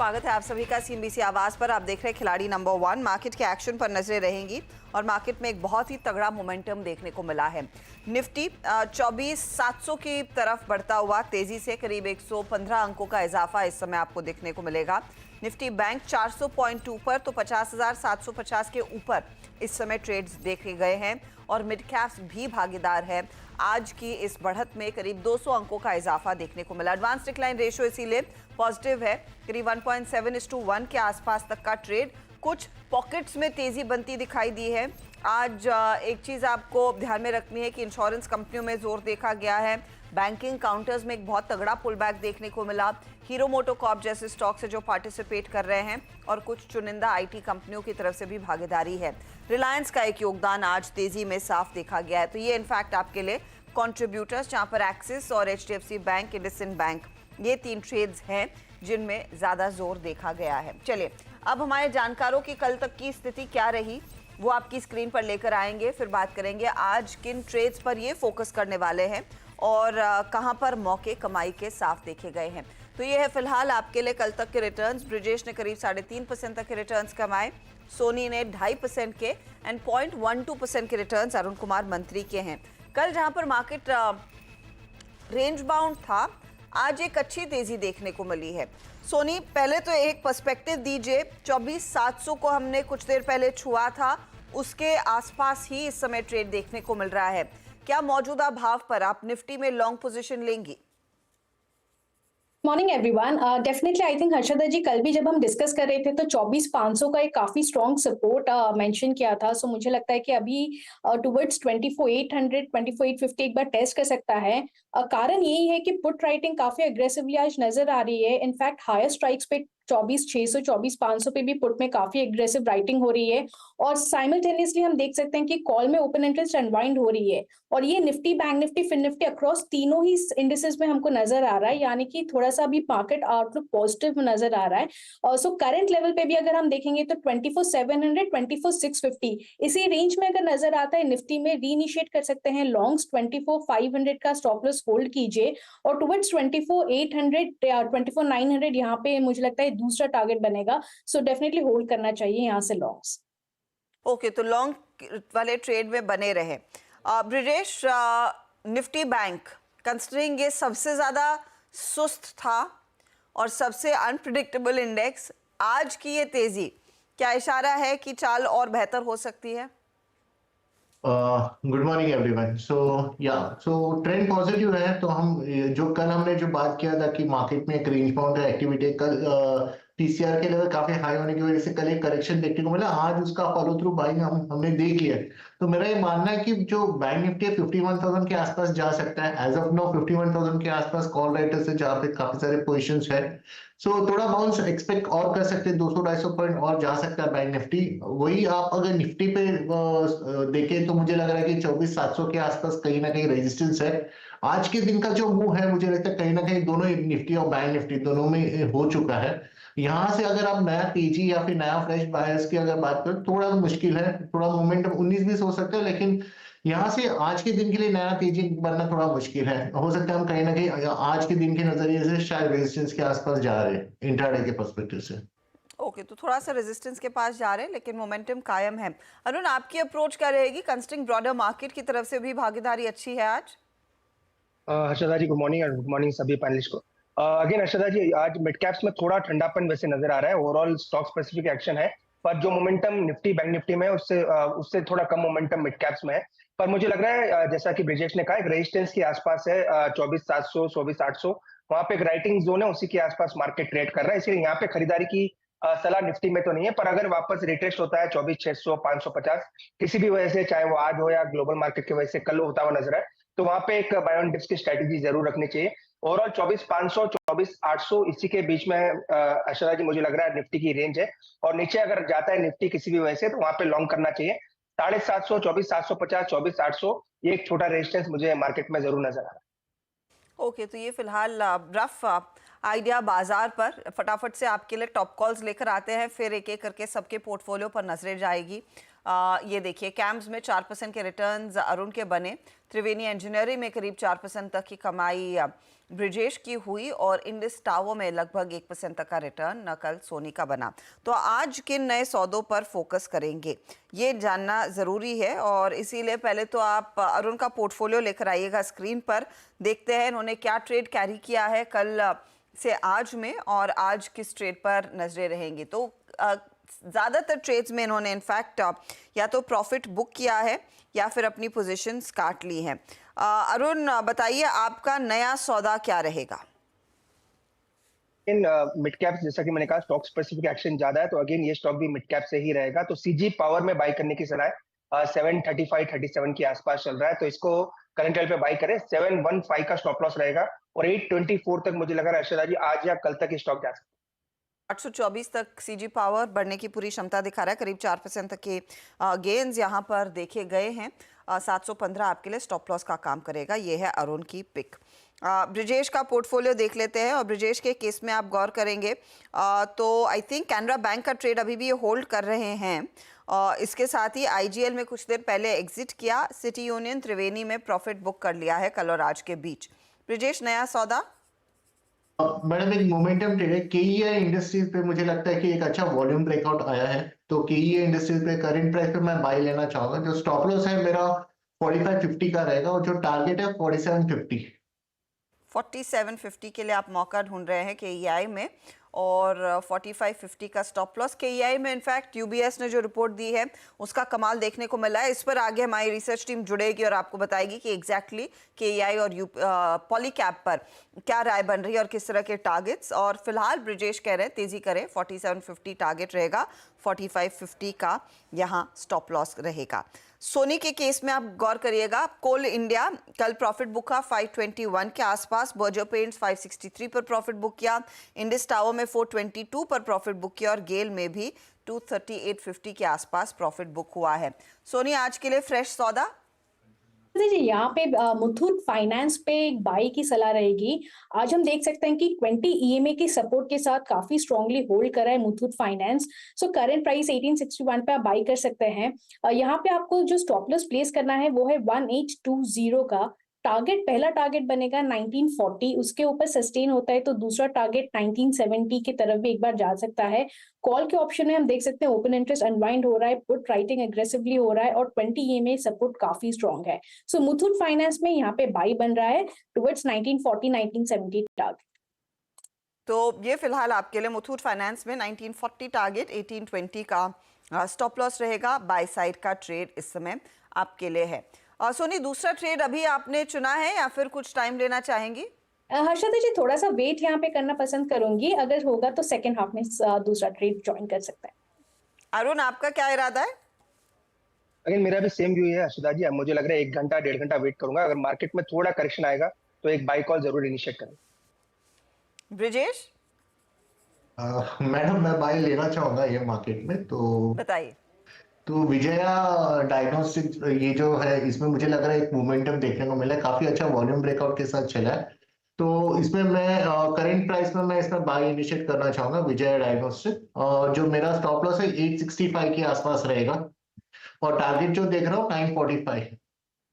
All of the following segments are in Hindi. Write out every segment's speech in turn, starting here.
स्वागत है आप सभी का सीएनबीसी आवाज पर। आप देख रहे हैं खिलाड़ी नंबर 1। मार्केट के एक्शन पर नजरें रहेंगी और मार्केट में एक बहुत ही तगड़ा मोमेंटम देखने को मिला है। निफ्टी 24,700 की तरफ बढ़ता हुआ तेजी से करीब 115 अंकों का इजाफा इस समय आपको देखने को मिलेगा। निफ्टी बैंक 400 पॉइंट ऊपर तो 50,750 के ऊपर इस समय ट्रेड्स देखे गए हैं और मिड कैप्स भी भागीदार है। आज की इस बढ़त में करीब 200 अंकों का इजाफा देखने को मिला। एडवांस डिक्लाइन रेशियो इसीलिए पॉजिटिव है, करीब 1.7:1 के आसपास तक का ट्रेड। कुछ पॉकेट्स में तेजी बनती दिखाई दी है। आज एक चीज आपको ध्यान में रखनी है कि इंश्योरेंस कंपनियों में जोर देखा गया है। बैंकिंग काउंटर्स में एक बहुत तगड़ा पुल बैक देखने को मिला। हीरो मोटोकॉर्प जैसे स्टॉक से जो पार्टिसिपेट कर रहे हैं और कुछ चुनिंदा आईटी कंपनियों की तरफ से भी भागीदारी है। रिलायंस का एक योगदान आज तेजी में साफ देखा गया है। तो ये इनफैक्ट आपके लिए कंट्रीब्यूटर्स, जहां पर एक्सिस और एचडीएफसी बैंक, इंडसइंड बैंक, ये 3 ट्रेड्स हैं जिनमें ज्यादा जोर देखा गया है। चलिए अब हमारे जानकारों की कल तक की स्थिति क्या रही वो आपकी स्क्रीन पर लेकर आएंगे। फिर बात करेंगे आज किन ट्रेड्स पर ये फोकस करने वाले हैं और कहां पर मौके कमाई के साफ देखे गए हैं। तो ये है फिलहाल आपके लिए कल तक के रिटर्न्स। ब्रिजेश ने करीब 3.5% तक के रिटर्न्स कमाए। सोनी ने 2.5% के एंड 0.12% के रिटर्न्स अरुण कुमार मंत्री के हैं। कल जहां पर मार्केट रेंज बाउंड था, आज एक अच्छी तेजी देखने को मिली है। सोनी, पहले तो एक पर्सपेक्टिव दीजिए। 24,700 को हमने कुछ देर पहले छुआ था, उसके आसपास ही इस समय ट्रेड देखने को मिल रहा है। क्या मौजूदा भाव पर आप निफ्टी में लॉन्ग पोजीशन लेंगी? Morning everyone. Definitely I think Harshada ji कल भी जब हम डिस्कस कर रहे थे तो 24,500 का एक काफी स्ट्रॉन्ग सपोर्ट मेंशन किया था। सो मुझे लगता है कि अभी टुवर्ड्स 24,800 24,850 एक बार टेस्ट कर सकता है। कारण यही है कि पुट राइटिंग काफी अग्रेसिवली आज नजर आ रही है। इनफैक्ट हायर स्ट्राइक्स पे 24,600 24,500 पे भी पुट में काफी एग्रेसिव राइटिंग हो रही है और साइमल्टेनियसली हम देख सकते हैं कि कॉल में ओपन इंटरेस्ट अनवाइंड हो रही है और ये Nifty, bank Nifty, Fin Nifty across तीनों ही इंडिसेस में हमको नजर आ रहा है, यानी कि थोड़ा सा अभी मार्केट आउटलुक पॉजिटिव नजर आ रहा है। और सो करंट लेवल पे भी अगर हम देखेंगे तो 24,700 24,650 इसी रेंज में अगर नजर आता है निफ्टी में रीइनिशिएट कर सकते हैं लॉन्ग्स। 24,500 का स्टॉप लॉस होल्ड कीजिए और टुवर्ड्स 24,800 24,900 यहाँ पे मुझे लगता है दूसरा टारगेट बनेगा। सो डेफिनेटली होल्ड करना चाहिए यहाँ से लॉन्ग्स। ओके, तो लॉन्ग वाले ट्रेड में बने रहे। ब्रिजेश, निफ्टी बैंक कंसिडरिंग ये सबसे ज्यादा सुस्त था और सबसे अनप्रिडिक्टेबल इंडेक्स, आज की ये तेजी क्या इशारा है कि चाल और बेहतर हो सकती है? Good morning everyone. सो ट्रेंड पॉजिटिव है। तो हम जो कल हमने जो बात किया था कि मार्केट में एक रेंज बाउंड एक्टिविटी, कल टीसीआर के लेवल काफी हाई होने की वजह से कल एक करेक्शन देखने को मिला। आज उसका फॉलो थ्रू बाइंग हमने देख लिया। तो मेरा ये मानना है कि जो बैंक निफ्टी 51,000 के आसपास जा सकता है। एज ऑफ नाउ 51,000 के आसपास कॉल राइटर से जहाँ पे काफी सारे पोजिशंस है। सो थोड़ा बाउंस एक्सपेक्ट और कर सकते हैं, 200-250 पॉइंट और जा सकता है बैंक निफ्टी। वही आप अगर निफ्टी पे देखें तो मुझे लग रहा है कि 24,700 के आसपास कहीं ना कहीं रेजिस्टेंस है। आज के दिन का जो मूव है मुझे लगता है कहीं ना कहीं दोनों निफ्टी और बैंक निफ्टी दोनों में हो चुका है। यहाँ से अगर आप नया तेजी या फिर नया फ्रेश बायर्स की अगर बात करें, थोड़ा मुश्किल है। थोड़ा मोमेंटम 19-20 हो सकता है, लेकिन यहाँ से आज के दिन के लिए नया तेजी बनना थोड़ा मुश्किल है। हो सकता है हम कहीं ना कहीं आज के दिन के नजरिए से शायद रेजिस्टेंस के आसपास जा रहे हैं इंट्राडे के पर्सपेक्टिव से। ओके, तो थोड़ा सा रेजिस्टेंस के पास जा रहे हैं लेकिन मोमेंटम कायम है। अरुण, आपकी अप्रोच क्या रहेगी? कंसिडरिंग ब्रॉडर मार्केट की तरफ से भी भागीदारी अच्छी है आज। हर्षदा जी गुड मॉर्निंग और गुड मॉर्निंग सभी पैनलिस्ट को। अगेन हर्षदा जी, आज मिड कैप्स में थोड़ा ठंडापन वैसे नजर आ रहा है। ओवरऑल स्टॉक स्पेसिफिक एक्शन है, पर जो मोमेंटम निफ्टी बैंक निफ्टी में है उससे थोड़ा कम मोमेंटम मिड कैप्स में है। पर मुझे लग रहा है जैसा कि ब्रिजेश ने कहा, एक रेजिस्टेंस के आसपास है 24,700 24,800, वहां पे एक राइटिंग जोन है, उसी के आसपास मार्केट ट्रेड कर रहा है। इसलिए यहाँ पे खरीदारी की सलाह निफ्टी में तो नहीं है। पर अगर वापस रिट्रेस्ट होता है 24,600 550 किसी भी वजह से, चाहे वो आज हो या ग्लोबल मार्केट की वजह से कल होता हुआ नजर है, तो वहां पे एक बाय ऑन डिप्स की स्ट्रेटेजी जरूर रखनी चाहिए। ओवरऑल 24,500 24,800 इसी के बीच में हर्षदा जी मुझे लग रहा है निफ्टी की रेंज है। और नीचे अगर जाता है निफ्टी किसी भी वजह से, तो वहां पे लॉन्ग करना चाहिए। 750 24,750 24,800 ये एक छोटा रेजिस्टेंस मुझे मार्केट में जरूर नजर आ रहा है। ओके, तो ये फिलहाल रफ आइडिया बाजार पर। फटाफट से आपके लिए टॉप कॉल्स लेकर आते हैं, फिर एक एक करके सबके पोर्टफोलियो पर नजरें जाएगी। ये देखिए कैम्स में 4% के रिटर्न्स अरुण के बने, त्रिवेणी इंजीनियरिंग में करीब 4% तक की कमाई ब्रिजेश की हुई और इंडिस टावर में लगभग 1% तक का रिटर्न कल सोनी का बना। तो आज किन नए सौदों पर फोकस करेंगे ये जानना ज़रूरी है और इसीलिए पहले तो आप अरुण का पोर्टफोलियो लेकर आइएगा स्क्रीन पर। देखते हैं इन्होंने क्या ट्रेड कैरी किया है कल से आज में और आज किस ट्रेड पर नजरें रहेंगी। तो ज़्यादातर ट्रेड्स में इन्होंने इनफैक्ट या तो प्रॉफिट बुक किया है या फिर अपनी पोजीशंस काट ली हैं। अरुण बताइए आपका नया सौदा क्या रहेगा? इन मिड कैप जैसा कि मैंने कहा स्टॉक स्पेसिफिक एक्शन ज्यादा है, तो अगेन ये स्टॉक भी मिड कैप से ही रहेगा। तो सीजी पावर में बाई करने की सलाह है। 735-37 के आसपास चल रहा है, तो इसको करंट लेवल पे बाई करें। 715 का स्टॉप लॉस रहेगा और 824 तक मुझे लगा अर्शदा जी आज या कल तक ये स्टॉक जा सकता है। 824 तक सीजी पावर बढ़ने की पूरी क्षमता दिखा रहा है, करीब 4% तक के गेन्स यहाँ पर देखे गए हैं। 715 आपके लिए स्टॉप लॉस का काम करेगा। ये है अरुण की पिक। ब्रिजेश का पोर्टफोलियो देख लेते हैं और ब्रिजेश के केस में आप गौर करेंगे तो आई थिंक कैनरा बैंक का ट्रेड अभी भी ये होल्ड कर रहे हैं। इसके साथ ही आईजीएल में कुछ देर पहले एग्जिट किया, सिटी यूनियन त्रिवेणी में प्रॉफिट बुक कर लिया है कल और आज के बीच। ब्रिजेश नया सौदा? मैडम एक मोमेंटम ट्रेड है केईआई इंडस्ट्रीज पे, मुझे लगता है कि एक अच्छा वॉल्यूम ब्रेकआउट आया है, तो केईआई इंडस्ट्रीज पे करंट प्राइस पे मैं बाय लेना चाहूंगा। जो स्टॉप लॉस है मेरा 4550 का रहेगा और जो टारगेट है 4750। 4750 के लिए आप मौका ढूंढ रहे हैं केईआई में और 4550 का स्टॉप लॉस। केईआई में इनफैक्ट यूबीएस ने जो रिपोर्ट दी है उसका कमाल देखने को मिला है। इस पर आगे हमारी रिसर्च टीम जुड़ेगी और आपको बताएगी कि एग्जैक्टली केईआई और पॉलीकैप पर क्या राय बन रही है और किस तरह के टारगेट्स। और फिलहाल ब्रिजेश कह रहे हैं तेजी करें, 4750 टारगेट रहेगा, 4550 का यहाँ स्टॉप लॉस रहेगा। सोनी के केस में आप गौर करिएगा, कोल इंडिया कल प्रॉफिट बुक का 521 के आसपास, बर्जर पेंट्स 563 पर प्रॉफिट बुक किया, इंडिस टावर में 422 पर प्रॉफिट बुक किया और गेल में भी 238.50 के आसपास प्रॉफिट बुक हुआ है। सोनी आज के लिए फ्रेश सौदा? जी यहाँ पे मुथूट फाइनेंस पे एक बाई की सलाह रहेगी। आज हम देख सकते हैं कि 20 ईएमए के सपोर्ट के साथ काफी स्ट्रांगली होल्ड कर रहा है Muthoot finance. So current price 1861 पे आप बाई कर सकते हैं। यहाँ पे आपको जो स्टॉप लॉस प्लेस करना है वो है 1820 का। टारगेट, पहला टारगेट बनेगा 1940, उसके ऊपर सस्टेन होता है तो दूसरा टारगेट 1970 की तरफ भी एक बार जा सकता है। कॉल के ऑप्शन में हम देख सकते हैं ओपन इंटरेस्ट अनवाइंड हो रहा है, पुट राइटिंग एग्रेसिवली हो रहा है और 20 ईएमए सपोर्ट काफी स्ट्रांग है। सो मुथूट फाइनेंस में यहाँ पे बाई बन रहा है टुवर्ड्स 1940-1970 टारगेट। तो ये फिलहाल आपके लिए मुथूट फाइनेंस में 1940 टारगेट, 1820 का स्टॉप लॉस रहेगा। बाय साइड का ट्रेड इस समय आपके लिए है। सोनी दूसरा ट्रेड अभी आपने चुना है या फिर कुछ टाइम लेना चाहेंगी? हर्षदा जी थोड़ा सा वेट यहाँ पे करना पसंद करूंगी, अगर होगा तो सेकंड हाफ में दूसरा ट्रेड ज्वाइन कर सकता है। अरुण आपका क्या इरादा है? अगेन मेरा भी सेम व्यू है अर्शदा जी। मुझे लग रहा है 1 घंटा 1.5 घंटा वेट करूंगा, अगर मार्केट में थोड़ा करेक्शन आएगा तो एक बाई कॉल जरूर इनिशिएट करें। ब्रिजेश? मैडम मैं बाय लेना चाहूंगा ये मार्केट में, तो बताइए। तो विजया डायग्नोस्टिक्स ये जो है इसमें मुझे लग रहा है एक मोमेंटम देखने को मिला है, काफी अच्छा वॉल्यूम ब्रेकआउट के साथ चला है, तो इसमें मैं करंट प्राइस में मैं इसमें बाय इनिशिएट करना चाहूंगा विजया डायग्नोस्टिक। जो मेरा स्टॉप लॉस है 865 के आसपास रहेगा और टारगेट जो देख रहा हूँ 945।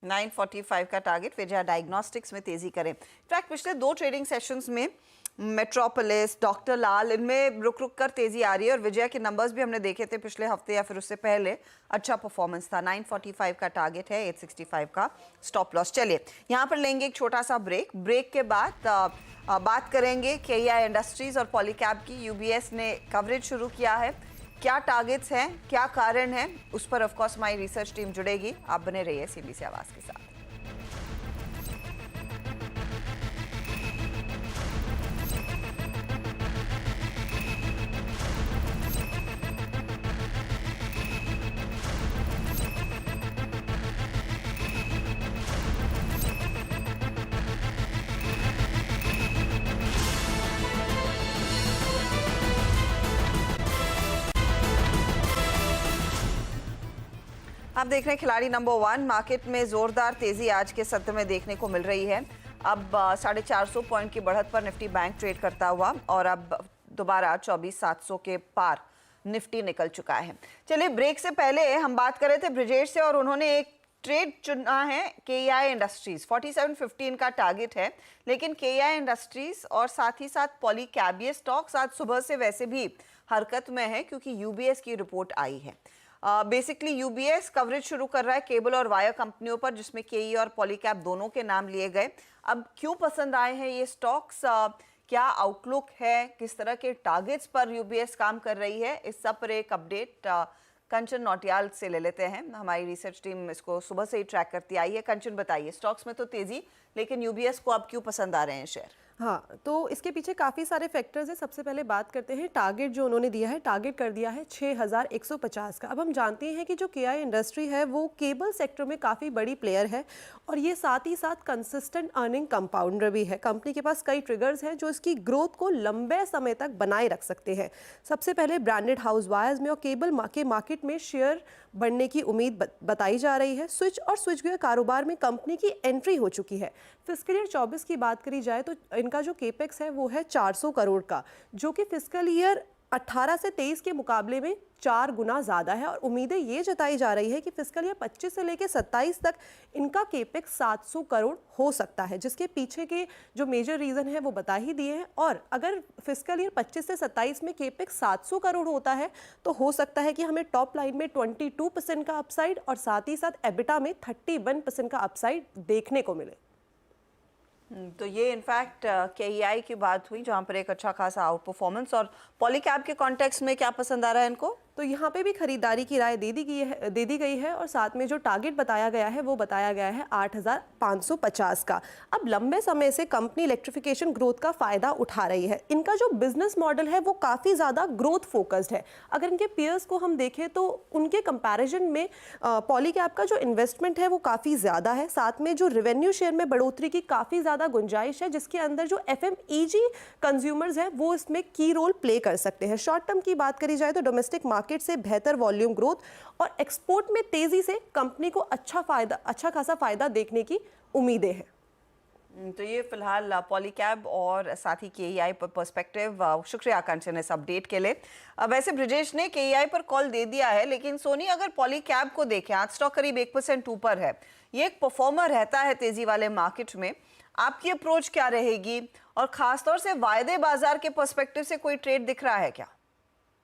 945 का टारगेट विजया डायग्नोस्टिक्स में तेजी करें। इनफैक्ट पिछले 2 ट्रेडिंग सेशंस में मेट्रोपोलिस, डॉक्टर लाल, इनमें रुक रुक कर तेजी आ रही है और विजया के नंबर्स भी हमने देखे थे पिछले हफ्ते या फिर उससे पहले, अच्छा परफॉर्मेंस था। 945 का टारगेट है, 865 का स्टॉप लॉस। चलिए यहाँ पर लेंगे एक छोटा सा ब्रेक के बाद बात करेंगे केईआई इंडस्ट्रीज और पॉलीकैप की। यूबीएस ने कवरेज शुरू किया है, क्या टारगेट्स हैं, क्या कारण है, उस पर ऑफकोर्स हमारी रिसर्च टीम जुड़ेगी। आप बने रहिए सीबीसी आवाज के साथ। आप देख रहे हैं खिलाड़ी नंबर 1। मार्केट में जोरदार तेजी आज के सत्र में देखने को मिल रही है। अब 450 पॉइंट की बढ़त पर निफ्टी बैंक ट्रेड करता हुआ और अब दोबारा 24,700 के पार निफ्टी निकल चुका है। चलिए ब्रेक से पहले हम बात कर रहे थे ब्रिजेश से और उन्होंने एक ट्रेड चुना है KEI इंडस्ट्रीज। 47.15 का टारगेट है, लेकिन KEI इंडस्ट्रीज और साथ ही साथ पॉली कैब ये स्टॉक्स आज सुबह से वैसे भी हरकत में है क्योंकि UBS की रिपोर्ट आई है। बेसिकली UBS कवरेज शुरू कर रहा है केबल और वायर कंपनियों पर, जिसमें KEI और पॉलीकैब दोनों के नाम लिए गए। अब क्यों पसंद आए हैं ये स्टॉक्स, क्या आउटलुक है, किस तरह के टारगेट्स पर UBS काम कर रही है, इस सब पर एक अपडेट कंचन नौटियाल से ले लेते हैं। हमारी रिसर्च टीम इसको सुबह से ही ट्रैक करती आई है। कंचन बताइए, स्टॉक्स में तो तेजी, लेकिन UBS को अब क्यों पसंद आ रहे हैं शेयर? हाँ, तो इसके पीछे काफ़ी सारे फैक्टर्स हैं। सबसे पहले बात करते हैं टारगेट जो उन्होंने दिया है, टारगेट कर दिया है 6150 का। अब हम जानते हैं कि जो KEI इंडस्ट्री है वो केबल सेक्टर में काफ़ी बड़ी प्लेयर है और ये साथ ही साथ कंसिस्टेंट अर्निंग कंपाउंडर भी है। कंपनी के पास कई ट्रिगर्स हैं जो इसकी ग्रोथ को लंबे समय तक बनाए रख सकते हैं। सबसे पहले ब्रांडेड हाउस वायर्स में और केबल के मार्केट में शेयर बढ़ने की उम्मीद बताई जा रही है। स्विच और स्विच गियर कारोबार में कंपनी की एंट्री हो चुकी है। फिस्कल ईयर 24 की बात करी जाए तो इनका जो केपेक्स है वो है 400 करोड़ का, जो कि फिस्कल ईयर 18 से 23 के मुकाबले में 4 गुना ज़्यादा है। और उम्मीदें ये जताई जा रही है कि फिस्कल ईयर 25 से लेकर 27 तक इनका केपेक्स 700 करोड़ हो सकता है, जिसके पीछे के जो मेजर रीज़न है वो बता ही दिए हैं। और अगर फिस्कल ईयर 25 से 27 में केपेक्स 700 करोड़ होता है तो हो सकता है कि हमें टॉप लाइन में 22% का अपसाइड और साथ ही साथ एबिटा में 31% का अपसाइड देखने को मिले। तो ये इनफैक्ट KEI की बात हुई जहां पर एक अच्छा खासा आउट परफॉर्मेंस, और पॉलीकैब के कॉन्टेक्स्ट में क्या पसंद आ रहा है इनको? तो यहाँ पे भी खरीदारी की राय दे दी गई है और साथ में जो टारगेट बताया गया है वो बताया गया है 8550 का। अब लंबे समय से कंपनी इलेक्ट्रिफिकेशन ग्रोथ का फ़ायदा उठा रही है। इनका जो बिजनेस मॉडल है वो काफ़ी ज़्यादा ग्रोथ फोकस्ड है। अगर इनके पीयर्स को हम देखें तो उनके कंपैरिजन में पॉलीकैब का जो इन्वेस्टमेंट है वो काफ़ी ज़्यादा है। साथ में जो रेवेन्यू शेयर में बढ़ोतरी की काफ़ी ज़्यादा गुंजाइश है, जिसके अंदर जो FMEG कंज्यूमर्स हैं वो इसमें की रोल प्ले कर सकते हैं। शॉर्ट टर्म की बात करी जाए तो डोमेस्टिक मार्केट से बेहतर वॉल्यूम ग्रोथ और एक्सपोर्ट में तेजी से कंपनी को अच्छा खासा फायदा देखने की उम्मीदें हैं। तो ये फिलहाल पॉलीकैब और साथ ही KEI पर पर्सपेक्टिव। शुक्रिया कंचन इस अपडेट के लिए। वैसे ब्रिजेश ने KEI पर कॉल दे दिया है, लेकिन सोनी अगर पॉलीकैब को देखें, आज स्टॉक करीब 1% ऊपर है। ये एक परफॉर्मर रहता है तेजी वाले मार्केट में। आपकी अप्रोच क्या रहेगी और खासतौर से वायदे बाजार के पर्सपेक्टिव से कोई ट्रेड दिख रहा है क्या?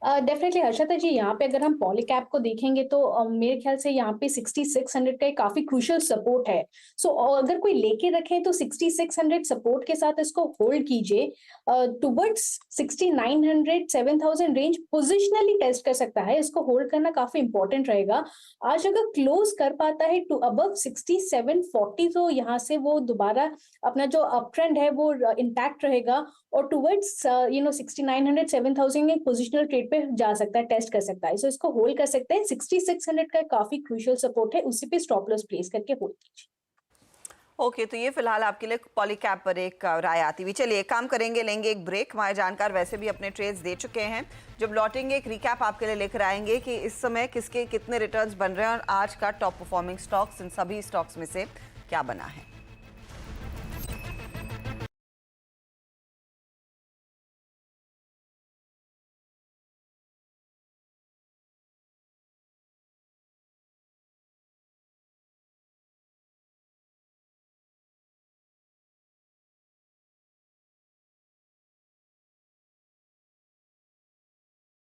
डेफिनेटली हर्षदा जी, यहाँ पे अगर हम पॉलीकैब को देखेंगे तो मेरे ख्याल से यहाँ पे 6600 का एक काफी क्रूशियल सपोर्ट है। सो अगर कोई लेके रखें तो 6600 सपोर्ट के साथ इसको होल्ड कीजिए। टुवर्ड्स 6900 7000 रेंज पोजिशनली टेस्ट कर सकता है। इसको होल्ड करना काफी इंपॉर्टेंट रहेगा। आज अगर क्लोज कर पाता है टू अबव 6740 तो यहाँ से वो दोबारा अपना जो अप ट्रेंड है वो इंटैक्ट रहेगा और टुवर्ड्स 6900 7000 एक पोजिशनल ट्रेड पे जा सकता है, टेस्ट कर सकता है। सो इसको होल्ड कर सकते हैं। 6600 का काफी क्रूशियल सपोर्ट है, उसी पे स्टॉप लॉस प्लेस करके होल्ड कीजिए। ओके, तो ये फिलहाल आपके लिए पॉलीकैब पर एक राय आती हुई। चलिए एक काम करेंगे, लेंगे एक ब्रेक। हमारे जानकार वैसे भी अपने ट्रेड्स दे चुके हैं। जब लौटेंगे एक रिकैप आपके लिए लेकर आएंगे कि इस समय किसके कितने रिटर्न्स बन रहे हैं और आज का टॉप परफॉर्मिंग स्टॉक्स इन सभी स्टॉक्स में से क्या बना है।